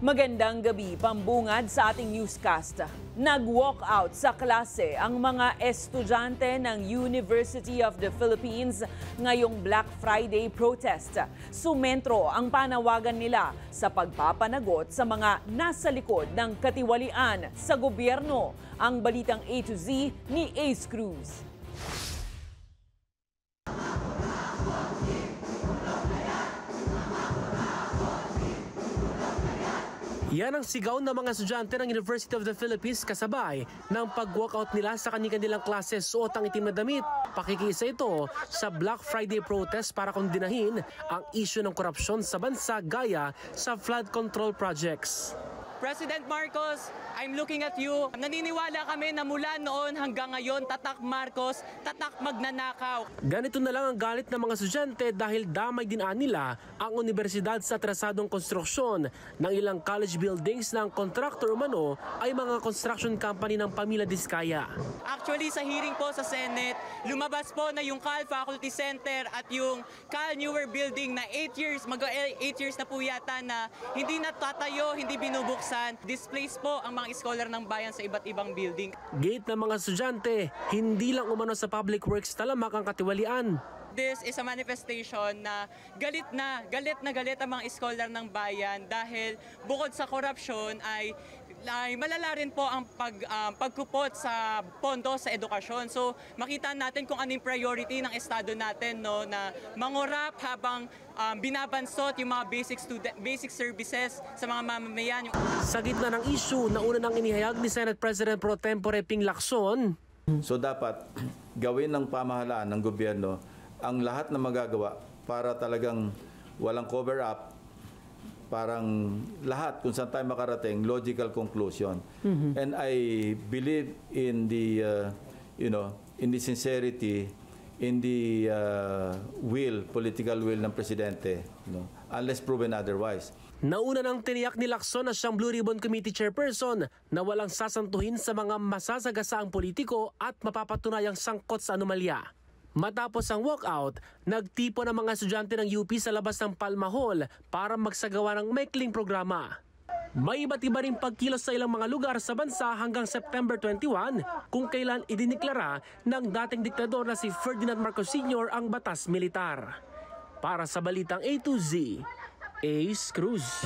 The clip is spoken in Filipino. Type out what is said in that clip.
Magandang gabi, pambungad sa ating newscast. Nag-walkout sa klase ang mga estudyante ng University of the Philippines ngayong Black Friday protest. Sumentro ang panawagan nila sa pagpapanagot sa mga nasa likod ng katiwalian sa gobyerno. Ang balitang A to Z ni Ace Cruz. Yan ang sigaw ng mga estudyante ng University of the Philippines kasabay ng pag-walkout nila sa kanilang klase. Suot ang itim na damit. Pakikisa ito sa Black Friday protest para kondinahin ang isyu ng korupsyon sa bansa gaya sa flood control projects. President Marcos, I'm looking at you. Naniniwala kami na mula noon hanggang ngayon, tatak Marcos, tatak magnanakaw. Ganito na lang ang galit ng mga estudyante dahil damay dinaan nila ang universidad sa atrasadong konstruksyon ng ilang college buildings ng contractor umano ay mga construction company ng pamilya Diskaya. Actually, sa hearing po sa Senate, lumabas po na yung Cal Faculty Center at yung Cal Newer Building na 8 years na po yata na hindi natatayo, hindi binubuksan. Displaced po ang mga scholar ng bayan sa iba't ibang building. Gate ng mga estudyante, hindi lang umano sa public works talamak ang katiwalian. This is a manifestation na galit ang mga scholar ng bayan dahil bukod sa korupsyon ay malala rin po ang pagkupot sa pondo sa edukasyon. So makita natin kung anong priority ng estado natin, no, na mangurap habang binabansot yung mga basic services sa mga mamamayan. Sa gitna ng issue, nauna nang inihayag ni Senate President Pro Tempore Ping Lacson. So dapat gawin ng pamahalaan ng gobyerno ang lahat na magagawa para talagang walang cover up, parang lahat kung saan tayo makarating, logical conclusion. And I believe in the in the sincerity, in the political will ng presidente, unless proven otherwise. Nauna nang tiniyak ni Lacson na siyang Blue Ribbon Committee Chairperson na walang sasantuhin sa mga masasagasaang politiko at mapapatunayang sangkot sa anomalya. Matapos ang walkout, nagtipon ang mga estudyante ng UP sa labas ng Palma Hall para magsagawa ng maikling programa. May iba't iba ring pagkilos sa ilang mga lugar sa bansa hanggang September 21 kung kailan idiniklara ng dating diktador na si Ferdinand Marcos Sr. ang batas militar. Para sa Balitang A to Z, Ace Cruz.